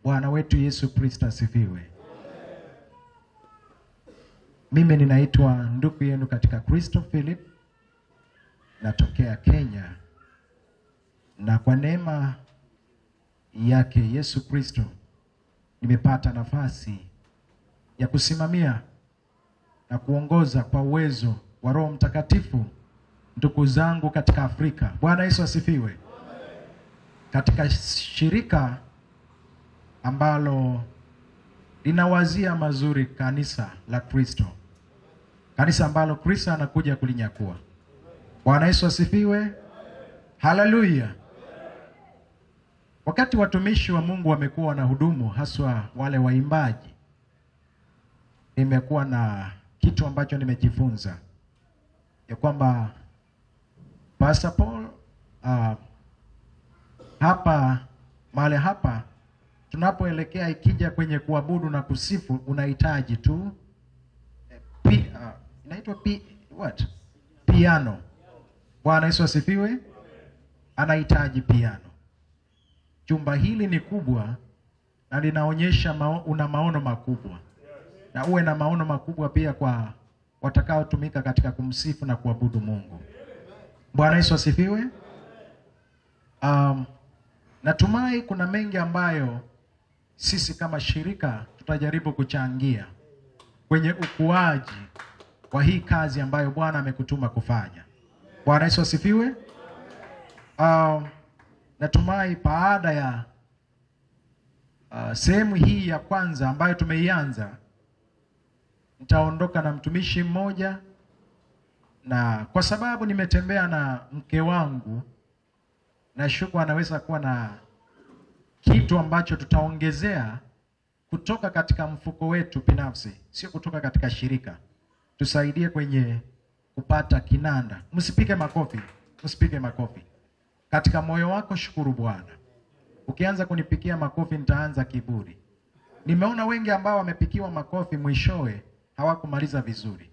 Bwana wetu Yesu Kristo asifiwe. Mimi ninaitwa ndugu yenu katika Kristo Philip, natokea Kenya, na kwa neema yake Yesu Kristo nimepata nafasi ya kusimamia na kuongoza kwa uwezo wa Roho Mtakatifu ndugu zangu katika Afrika. Bwana Yesu asifiwe. Katika shirika ambalo linawazia mazuri kanisa la Kristo, kanisa ambalo Kristo anakuja kulinyakua. Bwana Yesu asifiwe. Haleluya. Wakati watumishi wa Mungu wamekuwa na hudumu, haswa wale waimbaji, nimekuwa na kitu ambacho nimejifunza ya kwamba Pastor Paul mahali hapa tunapoelekea, ikija kwenye kuabudu na kusifu, unahitaji tu inaitwa piano. Bwana Yesu asifiwe. Anahitaji piano. Jumba hili ni kubwa na linaonyesha una maono makubwa, na uwe na maono makubwa pia kwa watakao tumika katika kumsifu na kuabudu Mungu. Bwana Yesu asifiwe. Natumai kuna mengi ambayo sisi kama shirika tutajaribu kuchangia kwenye ukuaji wa hii kazi ambayo Bwana amekutuma kufanya. Bwana Yesu asifiwe. Natumai baada ya sehemu hii ya kwanza ambayo tumeianza, nitaondoka na mtumishi mmoja, na kwa sababu nimetembea na mke wangu, na shuku anaweza kuwa na kitu ambacho tutaongezea kutoka katika mfuko wetu binafsi, sio kutoka katika shirika. Tusaidie kwenye kupata kinanda. Msipige makofi, msipige makofi. Katika moyo wako shukuru Bwana. Ukianza kunipikia makofi nitaanza kiburi. Nimeona wengi ambao wamepikiwa makofi mwishowe hawakumaliza vizuri.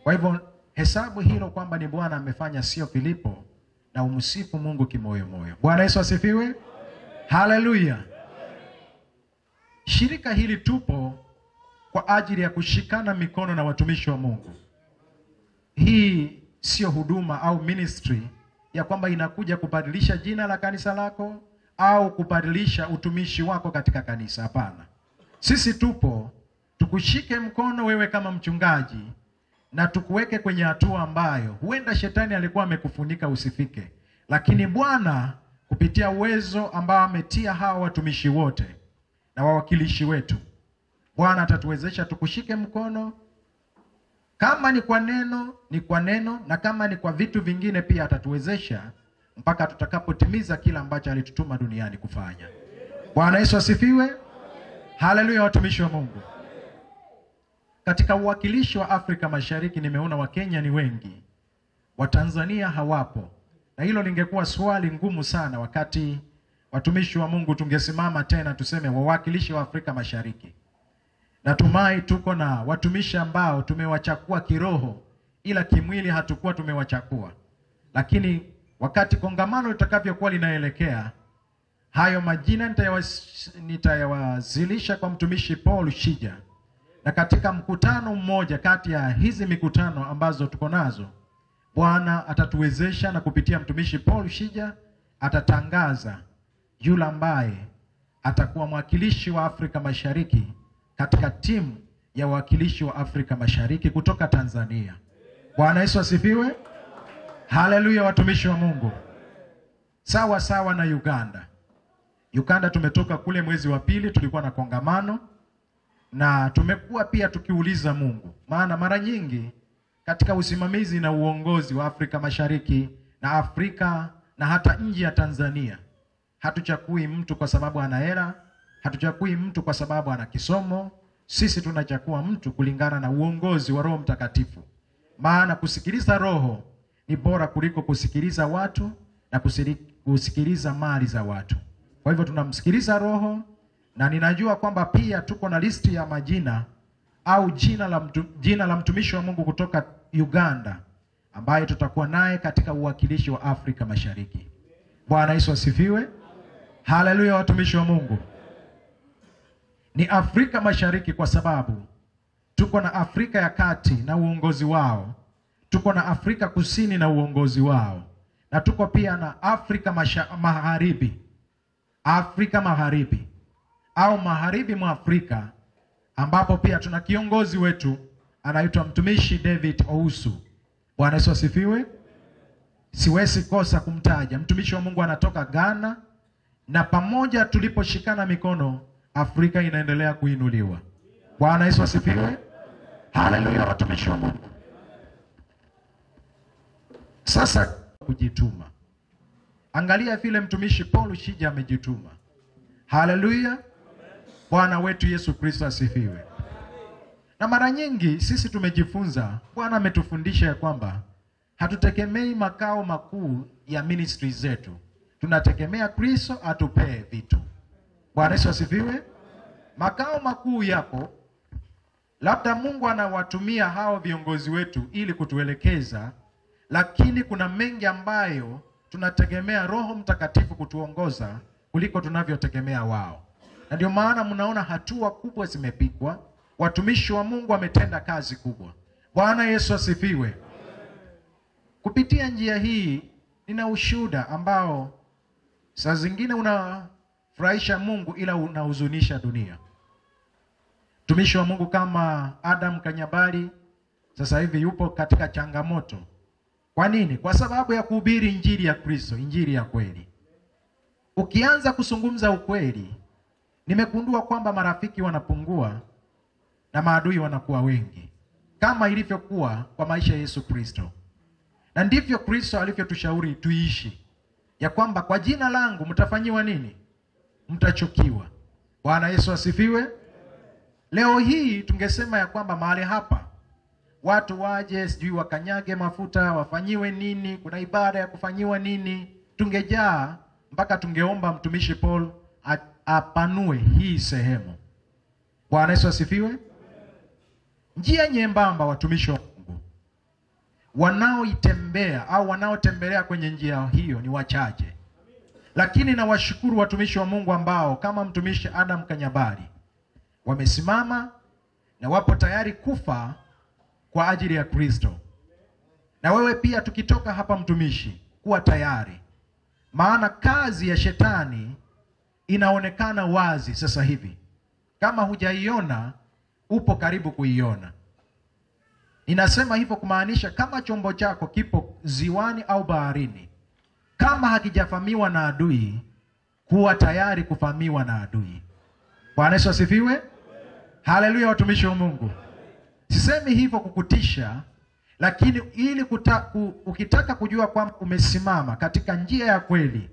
Kwa hivyo hesabu hilo kwamba ni Bwana amefanya, sio Filipo, na umsifu Mungu kimoyo moyo. Bwana Yesu asifiwe. Haleluya. Shirika hili tupo kwa ajili ya kushikana mikono na watumishi wa Mungu. Hii sio huduma au ministry ya kwamba inakuja kubadilisha jina la kanisa lako au kubadilisha utumishi wako katika kanisa. Hapana. Sisi tupo tukushike mkono wewe kama mchungaji, na tukuweke kwenye hatua ambayo huenda shetani alikuwa amekufunika usifike, lakini Bwana kupitia uwezo ambao ametia hawa watumishi wote na wawakilishi wetu, Bwana atatuwezesha tukushike mkono. Kama ni kwa neno, ni kwa neno, na kama ni kwa vitu vingine pia atatuwezesha mpaka tutakapotimiza kila ambacho alitutuma duniani kufanya. Bwana Yesu asifiwe. Haleluya, watumishi wa Mungu. Katika uwakilishi wa Afrika Mashariki nimeona Wakenya ni wengi, Watanzania hawapo. Na hilo lingekuwa swali ngumu sana wakati watumishi wa Mungu tungesimama tena tuseme wawakilishi wa Afrika Mashariki. Natumai tuko na watumishi ambao tumewachakua kiroho, ila kimwili hatukuwa tumewachakua. Lakini wakati kongamano litakavyokuwa linaelekea, hayo majina nitayawazilisha kwa mtumishi Paul Shija. Na katika mkutano mmoja kati ya hizi mikutano ambazo tuko nazo, Bwana atatuwezesha na kupitia mtumishi Paul Shija atatangaza yule ambaye atakuwa mwakilishi wa Afrika Mashariki katika timu ya wakilishi wa Afrika Mashariki kutoka Tanzania. Bwana Yesu asifiwe. Haleluya, watumishi wa Mungu. Sawa sawa na Uganda. Uganda tumetoka kule mwezi wa pili, tulikuwa na kongamano, na tumekuwa pia tukiuliza Mungu. Maana mara nyingi katika usimamizi na uongozi wa Afrika Mashariki na Afrika na hata nje ya Tanzania, hatuchakui mtu kwa sababu ana hela, hatuchakui mtu kwa sababu ana kisomo. Sisi tunachakua mtu kulingana na uongozi wa Roho Mtakatifu. Maana kusikiliza Roho ni bora kuliko kusikiliza watu na kusikiliza mali za watu. Kwa hivyo tunamsikiliza Roho, na ninajua kwamba pia tuko na listi ya majina au jina la mtumishi wa Mungu kutoka Uganda ambaye tutakuwa naye katika uwakilishi wa Afrika Mashariki. Bwana Yesu asifiwe. Haleluya, watumishi wa Mungu. ni Afrika Mashariki, kwa sababu tuko na Afrika ya Kati na uongozi wao, tuko na Afrika Kusini na uongozi wao, na tuko pia na Afrika Magharibi, Afrika Magharibi au magharibi mwa Afrika, ambapo pia tuna kiongozi wetu anaitwa mtumishi David Ousu. Bwana Yesu asifiwe. Siwezi kosa kumtaja mtumishi wa Mungu, anatoka Ghana, na pamoja tuliposhikana mikono, Afrika inaendelea kuinuliwa. Bwana Yesu asifiwe. Haleluya, watumishi wa Mungu. Sasa kujituma. Angalia vile mtumishi Paul Shija amejituma. Haleluya. Bwana wetu Yesu Kristo asifiwe. Na mara nyingi sisi tumejifunza, Bwana ametufundisha ya kwamba hatutegemei makao makuu ya ministry zetu. Tunategemea Kristo atupee vitu. Bwana Yesu asifiwe. Makao makuu yapo. Labda Mungu anawatumia hao viongozi wetu ili kutuelekeza, lakini kuna mengi ambayo tunategemea Roho Mtakatifu kutuongoza kuliko tunavyotegemea wao. Na ndio maana mnaona hatua kubwa zimepigwa. Watumishi wa Mungu wametenda kazi kubwa. Bwana Yesu asifiwe. Kupitia njia hii nina ushuhuda ambao saa zingine unafurahisha Mungu ila unahuzunisha dunia. Mtumishi wa Mungu kama Adam Kanyabari sasa hivi yupo katika changamoto. Kwa nini? Kwa sababu ya kuhubiri injili ya Kristo, injili ya kweli. Ukianza kuzungumza ukweli, nimegundua kwamba marafiki wanapungua na maadui wanakuwa wengi, kama ilivyokuwa kwa maisha ya Yesu Kristo. Na ndivyo Kristo alivyotushauri tuishi, ya kwamba kwa jina langu mtafanyiwa nini? Mtachukiwa. Bwana Yesu asifiwe. Leo hii tungesema ya kwamba mahali hapa watu waje, sijui wakanyage mafuta, wafanyiwe nini, kuna ibada ya kufanyiwa nini, tungejaa mpaka tungeomba mtumishi Paul apanue hii sehemu. Bwana Yesu asifiwe. Njia nyembamba, watumishi wa Mungu wanaoitembea au wanaotembelea kwenye njia hiyo ni wachache. Lakini na washukuru watumishi wa Mungu ambao kama mtumishi Adam Kanyabari wamesimama na wapo tayari kufa kwa ajili ya Kristo. Na wewe pia tukitoka hapa, mtumishi, kuwa tayari, maana kazi ya shetani inaonekana wazi sasa hivi. Kama hujaiona, upo karibu kuiona. Ninasema hivyo kumaanisha kama chombo chako kipo ziwani au baharini, kama hakijafamiwa na adui, kuwa tayari kufamiwa na adui. Bwana Yesu asifiwe. Haleluya, watumishi wa Mungu. Sisemi hivyo kukutisha, lakini ili ukitaka kujua kwamba umesimama katika njia ya kweli,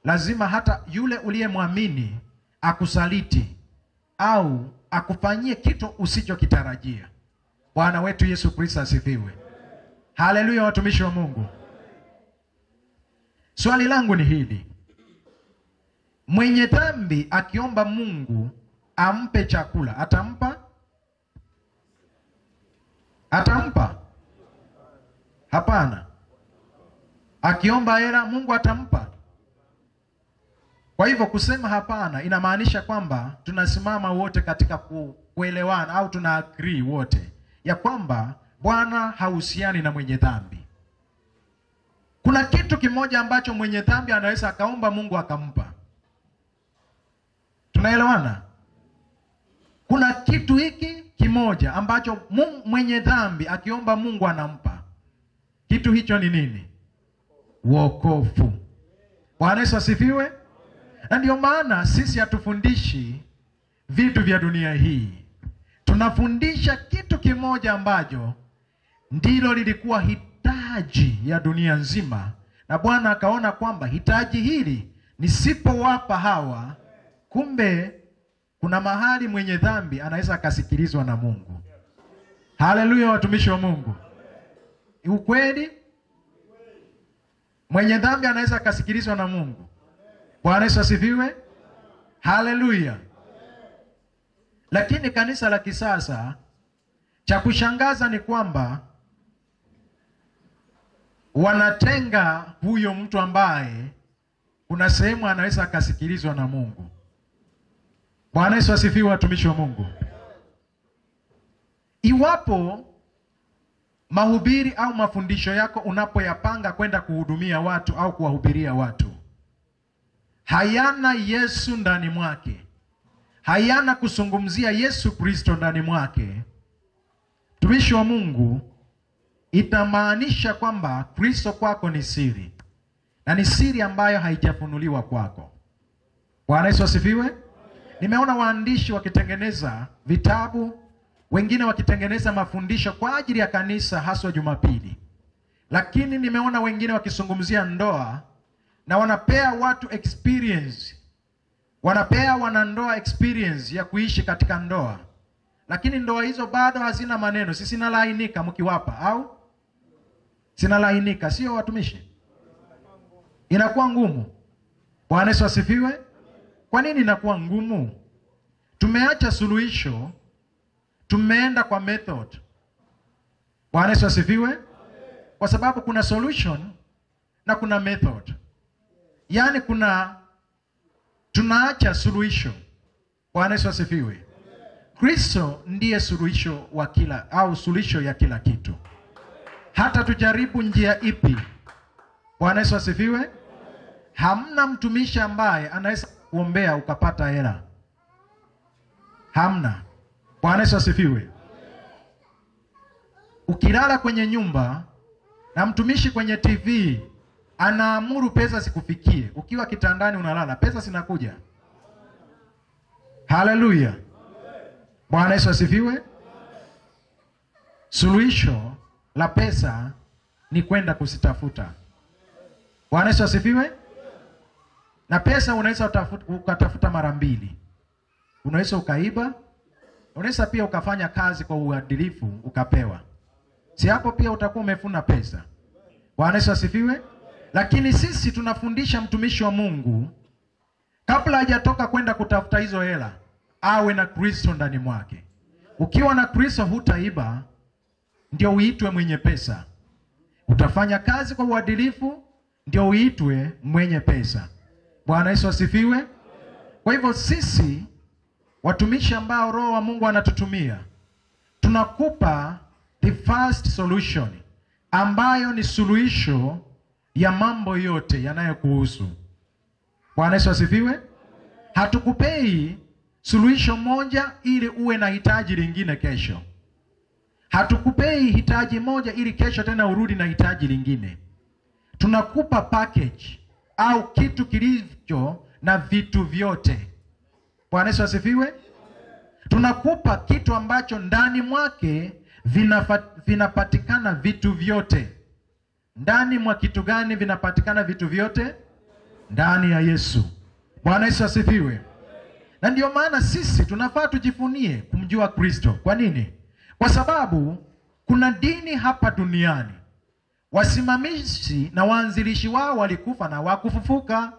lazima hata yule uliyemwamini akusaliti au akufanyie kitu usichokitarajia. Bwana wetu Yesu Kristo asifiwe. Haleluya, watumishi wa Mungu. Swali langu ni hili: mwenye dhambi akiomba Mungu ampe chakula, atampa? Atampa? Hapana. Akiomba hela, Mungu atampa? Kwa hivyo kusema hapana inamaanisha kwamba tunasimama wote katika kuelewana au tuna agree wote ya kwamba Bwana hahusiani na mwenye dhambi. Kuna kitu kimoja ambacho mwenye dhambi anaweza akaomba Mungu akampa. Tunaelewana? Kuna kitu hiki kimoja ambacho mwenye dhambi akiomba Mungu anampa. Kitu hicho ni nini? Wokovu. Bwana Yesu asifiwe. Na ndio maana sisi hatufundishi vitu vya dunia hii. Tunafundisha kitu kimoja ambacho ndilo lilikuwa hitaji ya dunia nzima, na Bwana akaona kwamba hitaji hili nisipowapa hawa, kumbe kuna mahali mwenye dhambi anaweza akasikilizwa na Mungu. Haleluya, watumishi wa Mungu. Ukweli? Mwenye dhambi anaweza akasikilizwa na Mungu. Bwana Yesu asifiwe. Haleluya. Lakini kanisa la kisasa, cha kushangaza ni kwamba wanatenga huyo mtu ambaye kuna sehemu anaweza akasikilizwa na Mungu. Bwana Yesu asifiwe, watumishi wa Mungu. Iwapo mahubiri au mafundisho yako unapoyapanga kwenda kuhudumia watu au kuwahubiria watu hayana Yesu ndani mwake, hayana kuzungumzia Yesu Kristo ndani mwake, mtumishi wa Mungu, itamaanisha kwamba Kristo kwako ni siri, na ni siri ambayo haijafunuliwa kwako. Bwana Yesu asifiwe. Nimeona waandishi wakitengeneza vitabu, wengine wakitengeneza mafundisho kwa ajili ya kanisa haswa Jumapili. Lakini nimeona wengine wakizungumzia ndoa na wanapea watu experience. Wanapea wanandoa experience ya kuishi katika ndoa. Lakini ndoa hizo bado hazina maneno. Sisi sinalainika mkiwapa au? Sinalainika, sio watumishi? Inakuwa ngumu. Bwana Yesu asifiwe. Kwa nini inakuwa ngumu? Tumeacha suluhisho, tumeenda kwa method. Bwana Yesu asifiwe. Kwa sababu kuna solution na kuna method. Yaani tunaacha suluhisho. Bwana Yesu asifiwe. Kristo ndiye suluhisho wa kila au suluhisho ya kila kitu. Hata tujaribu njia ipi. Bwana Yesu asifiwe. Hamna mtumishi ambaye anaweza kuombea ukapata hela. Hamna. Bwana Yesu asifiwe. Ukilala kwenye nyumba na mtumishi kwenye TV anaamuru pesa zikufikie, ukiwa kitandani unalala, pesa zinakuja. Haleluya. Bwana Yesu asifiwe. Suluhisho la pesa ni kwenda kusitafuta. Bwana Yesu asifiwe. Na pesa unaweza ukatafuta mara mbili. Unaweza ukaiba, unaweza pia ukafanya kazi kwa uadilifu ukapewa. Si hapo pia utakuwa umefuna pesa. Bwana Yesu asifiwe. Lakini sisi tunafundisha mtumishi wa Mungu kabla hajatoka kwenda kutafuta hizo hela awe na Kristo ndani mwake. Ukiwa na Kristo hutaiba, ndio uitwe mwenye pesa. Utafanya kazi kwa uadilifu, ndio uitwe mwenye pesa. Bwana Yesu asifiwe. Kwa hivyo sisi watumishi ambao Roho wa Mungu anatutumia, tunakupa the first solution ambayo ni suluhisho ya mambo yote yanayokuhusu. Bwana Yesu asifiwe. Hatukupei suluhisho moja ili uwe na hitaji lingine kesho. Hatukupei hitaji moja ili kesho tena urudi na hitaji lingine. Tunakupa package au kitu kilicho na vitu vyote. Bwana Yesu asifiwe. Tunakupa kitu ambacho ndani mwake vinapatikana vitu vyote. Ndani mwa kitu gani vinapatikana vitu vyote? Ndani ya Yesu. Bwana Yesu asifiwe. Na ndio maana sisi tunafaa tujifunie kumjua Kristo. Kwa nini? Kwa sababu kuna dini hapa duniani, wasimamishi na waanzilishi wao walikufa na wakufufuka.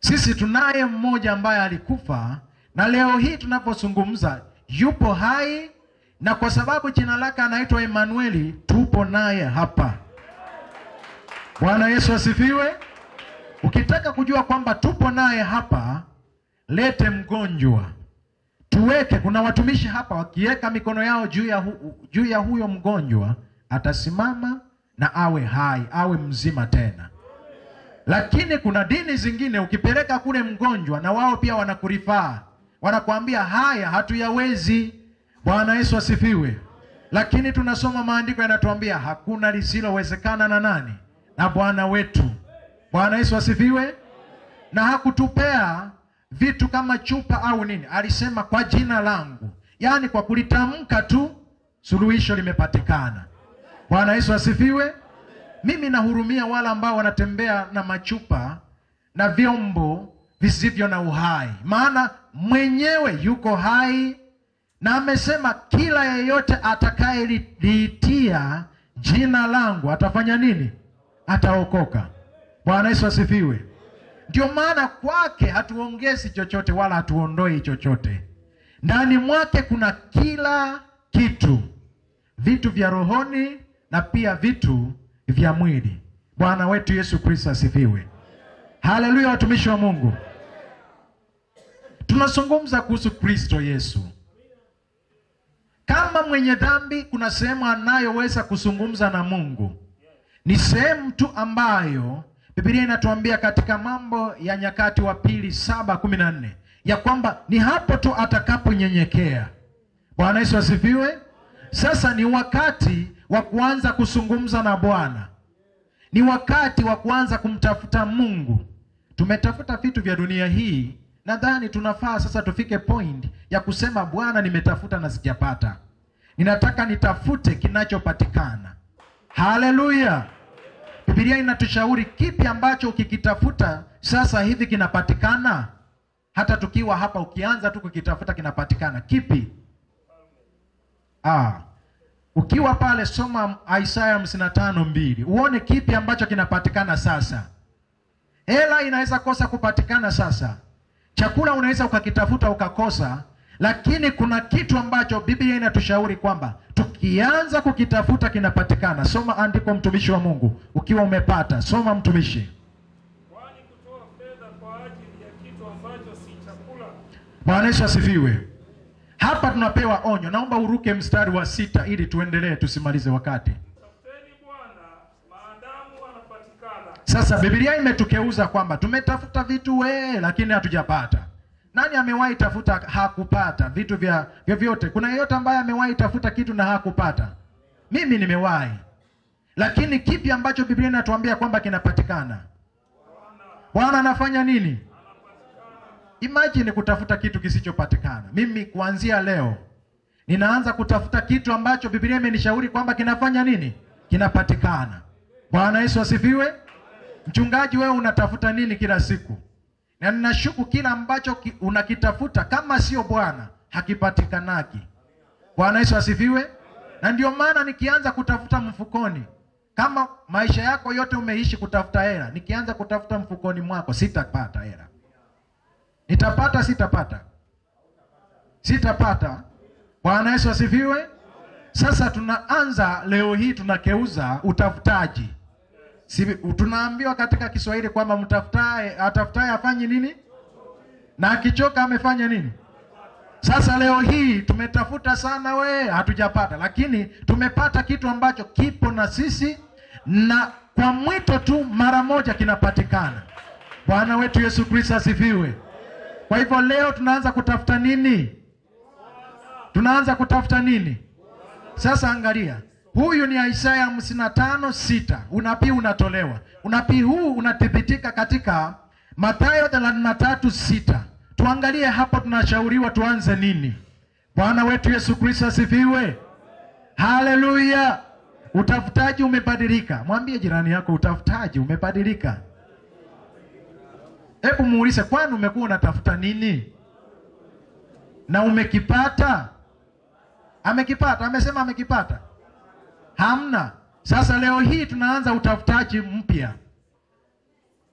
Sisi tunaye mmoja ambaye alikufa na leo hii tunapozungumza yupo hai, na kwa sababu jina lake anaitwa Emanueli, tupo naye hapa. Bwana Yesu asifiwe. Ukitaka kujua kwamba tupo naye hapa, lete mgonjwa. Kuna watumishi hapa wakiweka mikono yao juu ya huyo mgonjwa, atasimama na awe hai, awe mzima tena. Lakini kuna dini zingine ukipeleka kule mgonjwa na wao pia wanakurifaa. Wanakuambia haya hatuyawezi. Bwana Yesu asifiwe. Lakini tunasoma maandiko yanatuambia hakuna lisilowezekana na nani? Na Bwana wetu. Bwana Yesu asifiwe. Na hakutupea vitu kama chupa au nini. Alisema kwa jina langu. Yaani kwa kulitamka tu suluhisho limepatikana. Bwana Yesu asifiwe. Mimi nahurumia wale ambao wanatembea na machupa na vyombo visivyo na uhai. Maana mwenyewe yuko hai na amesema kila yeyote atakayeliitia jina langu atafanya nini? Ataokoka. Bwana Yesu asifiwe. Ndio maana kwake hatuongezi chochote wala hatuondoi chochote. Ndani mwake kuna kila kitu. Vitu vya rohoni na pia vitu vya mwili. Bwana wetu Yesu Kristo asifiwe. Haleluya, watumishi wa Mungu. Tunazungumza kuhusu Kristo Yesu. Kama mwenye dhambi kuna sehemu anayoweza kuzungumza na Mungu. Ni sehemu tu ambayo Biblia inatuambia katika Mambo ya Nyakati wa Pili 7:14 ya kwamba ni hapo tu atakaponyenyekea. Bwana Yesu asifiwe. Sasa ni wakati wa kuanza kuzungumza na Bwana. Ni wakati wa kuanza kumtafuta Mungu. Tumetafuta vitu vya dunia hii, nadhani tunafaa sasa tufike point ya kusema Bwana, nimetafuta na sijapata. Ninataka nitafute kinachopatikana. Haleluya. Biblia inatushauri kipi ambacho ukikitafuta sasa hivi kinapatikana. Hata tukiwa hapa ukianza tu kukitafuta kinapatikana. Kipi? Ukiwa pale soma Isaya 55:2. Uone kipi ambacho kinapatikana sasa. Hela inaweza kosa kupatikana sasa. Chakula unaweza ukakitafuta ukakosa, lakini kuna kitu ambacho Biblia inatushauri kwamba tukianza kukitafuta kinapatikana. Soma andiko, mtumishi wa Mungu, ukiwa umepata. Soma mtumishi. Kwani kutoa fedha kwa ajili ya kitu ambacho si chakula. Bwana Yesu asifiwe. Hapa tunapewa onyo. Naomba uruke mstari wa 6 ili tuendelee, tusimalize wakati. Tafuteni Bwana maadamu anapatikana. Sasa Biblia imetukeuza kwamba tumetafuta vitu lakini hatujapata. Nani amewahi tafuta hakupata vitu vya vyote? Kuna yeyote ambaye amewahi tafuta kitu na hakupata? Mimi nimewahi. Lakini kipi ambacho Biblia inatuambia kwamba kinapatikana? Bwana anafanya nini? Imagine kutafuta kitu kisichopatikana. Mimi kuanzia leo ninaanza kutafuta kitu ambacho Biblia imenishauri kwamba kinafanya nini? Kinapatikana. Bwana Yesu asifiwe. Mchungaji, wewe unatafuta nini kila siku? Na ninashuku kila ambacho unakitafuta kama sio Bwana hakipatikanaki. Bwana Yesu asifiwe. Na ndio maana nikianza kutafuta mfukoni, kama maisha yako yote umeishi kutafuta hela, nikianza kutafuta mfukoni mwako sitapata hela. Nitapata sitapata? Sitapata. Bwana Yesu asifiwe. Sasa tunaanza leo hii tunakeuza utafutaji. Tunaambiwa katika Kiswahili kwamba atafutaye afanye nini? Na akichoka amefanya nini? Sasa leo hii tumetafuta sana hatujapata, lakini tumepata kitu ambacho kipo na sisi, na kwa mwito tu mara moja kinapatikana. Bwana wetu Yesu Kristo asifiwe. Kwa hivyo leo tunaanza kutafuta nini? Tunaanza kutafuta nini? Sasa angalia. Huyu ni Isaya 55:6. Unabii unatolewa. Unabii huu unathibitika katika Mathayo 33:6. Tuangalie hapo tunashauriwa tuanze nini. Bwana wetu Yesu Kristo asifiwe. Haleluya. Utafutaji umebadilika. Mwambie jirani yako utafutaji umebadilika. Hebu muulize, kwani umekuwa unatafuta nini? Na umekipata? Amekipata? Amesema amekipata? Hamna. Sasa leo hii tunaanza utafutaji mpya.